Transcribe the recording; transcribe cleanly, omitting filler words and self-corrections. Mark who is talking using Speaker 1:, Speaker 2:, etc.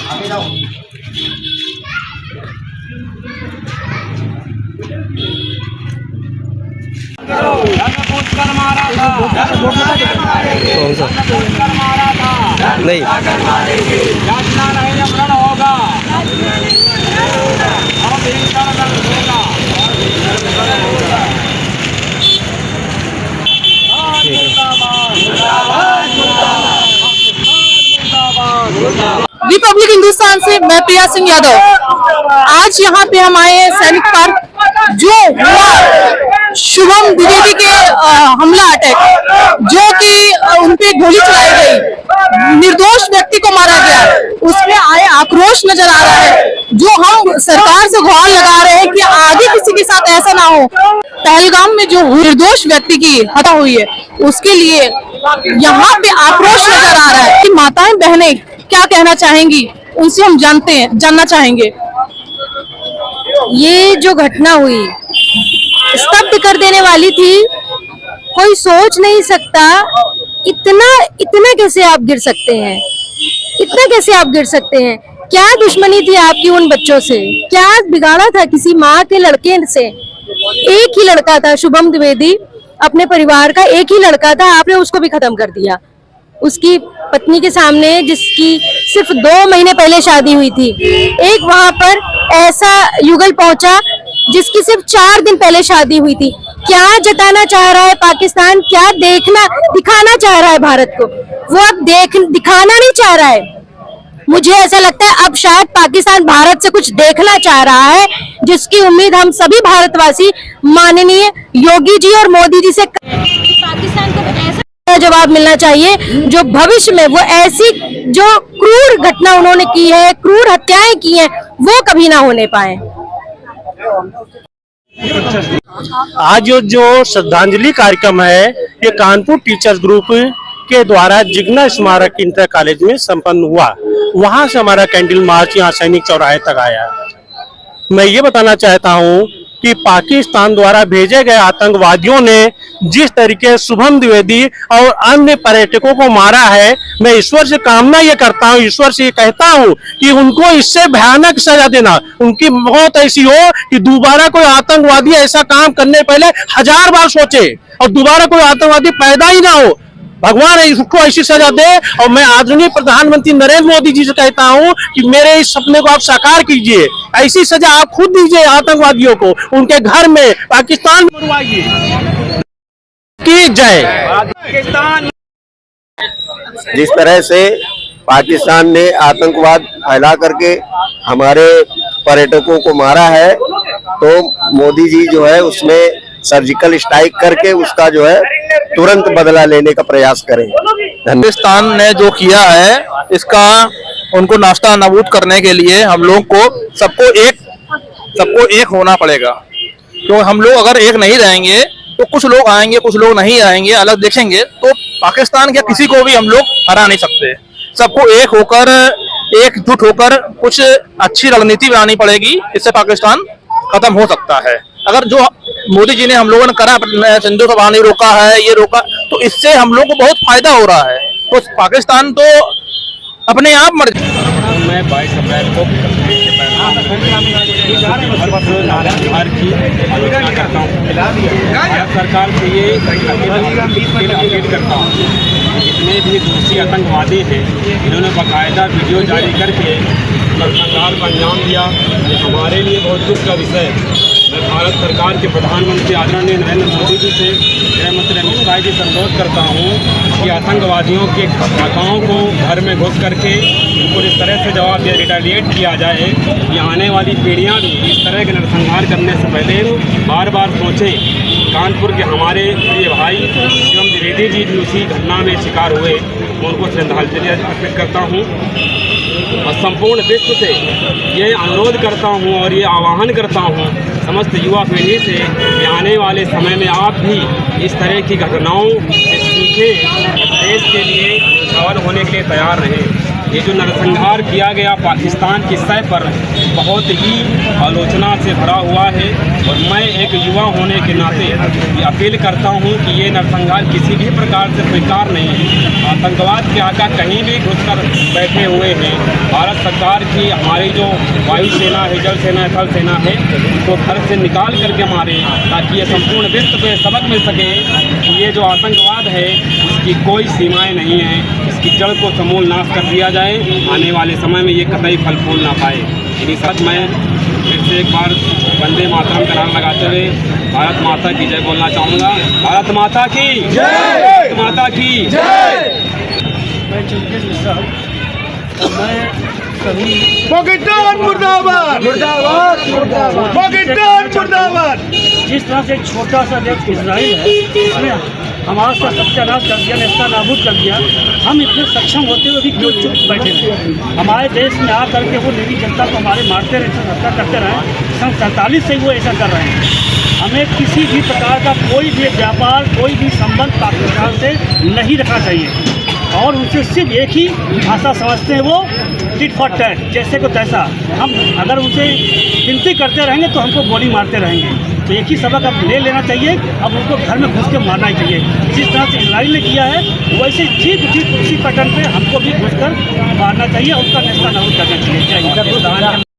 Speaker 1: आगे जाओ।
Speaker 2: नहीं
Speaker 3: होगा
Speaker 4: रिपब्लिक हिंदुस्तान से मैं प्रिया सिंह यादव। आज यहाँ पे हम आए हैं सैनिक पार्क, जो हुआ शुभम द्विवेदी के हमला अटैक, जो कि उनपे गोली चलाई गई, निर्दोष व्यक्ति को मारा गया, उसमें आए आक्रोश नजर आ रहा है, जो हम सरकार से गुहार लगा रहे हैं कि आगे किसी के साथ ऐसा ना हो। पहलगाम में जो निर्दोष व्यक्ति की हत्या हुई है, उसके लिए यहाँ पे आक्रोश नजर आ रहा है कि माताएं बहनें क्या कहना चाहेंगी, उनसे हम जानना चाहेंगे।
Speaker 5: ये जो घटना हुई स्तब्ध कर देने वाली थी। कोई सोच नहीं सकता इतना कैसे आप गिर सकते हैं, इतना कैसे आप गिर सकते हैं। क्या दुश्मनी थी आपकी उन बच्चों से, क्या बिगाड़ा था किसी माँ के लड़के से। एक ही लड़का था शुभम द्विवेदी, अपने परिवार का एक ही लड़का था, आपने उसको भी खत्म कर दिया। उसकी पत्नी के सामने, जिसकी सिर्फ 2 महीने पहले शादी हुई थी, एक वहां पर ऐसा युगल पहुंचा जिसकी सिर्फ 4 दिन पहले शादी हुई थी। क्या जताना चाह रहा है पाकिस्तान, क्या दिखाना चाह रहा है भारत को, वो अब दिखाना नहीं चाह रहा है। मुझे ऐसा लगता है अब शायद पाकिस्तान भारत से कुछ देखना चाह रहा है, जिसकी उम्मीद हम सभी भारतवासी माननीय योगी जी और मोदी जी से पाकिस्तान को ऐसा जवाब मिलना चाहिए, जो भविष्य में वो ऐसी जो क्रूर घटना उन्होंने की है, क्रूर हत्याएं की हैं, वो कभी ना होने पाए।
Speaker 2: आज जो श्रद्धांजलि कार्यक्रम है, ये कानपुर टीचर्स ग्रुप के द्वारा जिग्ना स्मारक इंटर कॉलेज में संपन्न हुआ। वहां से हमारा कैंडल मार्च यहाँ सैनिक चौराहे तक आया। मैं ये बताना चाहता हूँ कि पाकिस्तान द्वारा भेजे गए आतंकवादियों ने जिस तरीके से शुभम द्विवेदी और अन्य पर्यटकों को मारा है, मैं ईश्वर से कामना ये करता हूँ, ईश्वर से ये कहता हूँ कि उनको इससे भयानक सजा देना, उनकी मौत ऐसी हो कि दोबारा कोई आतंकवादी ऐसा काम करने पहले 1000 बार सोचे और दोबारा कोई आतंकवादी पैदा ही ना हो। भगवान इसको ऐसी सजा दे। और मैं आदरणीय प्रधानमंत्री नरेंद्र मोदी जी से कहता हूं कि मेरे इस सपने को आप साकार कीजिए, ऐसी सजा आप खुद दीजिए आतंकवादियों को, उनके घर में पाकिस्तान में उड़वाइए। की जय पाकिस्तान।
Speaker 6: जिस तरह से पाकिस्तान ने आतंकवाद फैला करके हमारे पर्यटकों को मारा है, तो मोदी जी जो है उसमें सर्जिकल स्ट्राइक करके उसका जो है तुरंत बदला लेने का प्रयास करें।
Speaker 7: पाकिस्तान ने जो किया है, इसका उनको नाश्ता नाबूद करने के लिए हम लोग को सबको एक होना पड़ेगा। तो हम लोग अगर एक नहीं रहेंगे तो कुछ लोग आएंगे, कुछ लोग नहीं आएंगे, अलग देखेंगे, तो पाकिस्तान के किसी को भी हम लोग हरा नहीं सकते। सबको एक होकर, एकजुट होकर कुछ अच्छी रणनीति बनानी पड़ेगी, इससे पाकिस्तान खत्म हो सकता है। अगर जो मोदी जी ने हम लोगों ने करा, सिंधु का पानी रोका है, ये रोका, तो इससे हम लोग को बहुत फायदा हो रहा है। तो पाकिस्तान तो अपने आप मर।
Speaker 3: मैं 22 अप्रैल को सरकार से ये अपील करता हूँ, जितने भी दोषी आतंकवादी हैं, इन्होंने बाकायदा वीडियो जारी करके सरकार को अंजाम दिया। हमारे लिए बहुत दुख का विषय। मैं भारत सरकार के प्रधानमंत्री आदरणीय नरेंद्र मोदी जी से, गृहमंत्री अमित शाह जी से अनुरोध करता हूँ कि आतंकवादियों के खाताओं को घर में घुस करके उनको इस तरह से जवाब दिया, रिटेलिएट किया जाए कि आने वाली पीढ़ियाँ भी इस तरह के नरसंहार करने से पहले बार बार सोचें। कानपुर के हमारे प्रिय भाई शुभम द्विवेदी जी भी उसी घटना में शिकार हुए, मैं उनको श्रद्धांजलि अर्पित करता हूँ और संपूर्ण विश्व से ये अनुरोध करता हूँ और ये आह्वान करता हूँ समस्त युवा पीढ़ी से कि आने वाले समय में आप भी इस तरह की घटनाओं से सीखें, देश के लिए सवाल होने के लिए तैयार रहें। ये जो नरसंहार किया गया पाकिस्तान की सतह पर, बहुत ही आलोचना से भरा हुआ है। और मैं एक युवा होने के नाते ये अपील करता हूँ कि ये नरसंहार किसी भी प्रकार से स्वीकार नहीं है। आतंकवाद के आका कहीं भी घुसकर बैठे हुए हैं। भारत सरकार की हमारी जो वायुसेना है, जल सेना, थल सेना है, उनको घर से निकाल करके मारे, ताकि ये संपूर्ण विश्व को सबक मिल सके कि ये जो आतंकवाद है इसकी कोई सीमाएं नहीं हैं। इसकी जड़ को समूल नाश कर दिया जाए, आने वाले समय में ये कतई फल फूल ना पाए। इन्हीं साथ मैं फिर से एक बार वंदे मातरम का नारा लगाते हुए भारत माता की जय बोलना चाहूँगा। भारत माता की जय, माता की जय।
Speaker 8: मैं चंद्रकेश मिश्रा, मैं सभी
Speaker 1: पाकिस्तान मुर्दाबाद, मुर्दाबाद, मुर्दाबाद, पाकिस्तान मुर्दाबाद।
Speaker 8: जिस तरह से एक छोटा सा देश इजराइल है, इसमें हमारा सा सत्यानाश कर दिया, नेस्ता नाबूद कर दिया। हम इतने सक्षम होते हुए भी क्यों चुप बैठे हैं? हमारे देश में आ करके वो निरी जनता को हमारे मारते रहते, हत्या करते रहे। सन 47 से ही वो ऐसा कर रहे हैं। हमें किसी भी प्रकार का कोई भी व्यापार, कोई भी संबंध पाकिस्तान से नहीं रखना चाहिए और उनसे सिर्फ एक ही भाषा समझते हैं, वो टिट फॉर टैट, जैसे को तैसा। हम अगर उनसे विनती करते रहेंगे तो हमको गोली मारते रहेंगे। तो एक ही सबक अब ले लेना चाहिए, अब उनको घर में घुस के मारना ही चाहिए। जिस तरह से इजराइल ने किया है वैसे ठीक उसी पैटर्न पे हमको भी घुसकर मारना चाहिए, उनका नेस्ता नाबूद करना चाहिए। जय हिंद।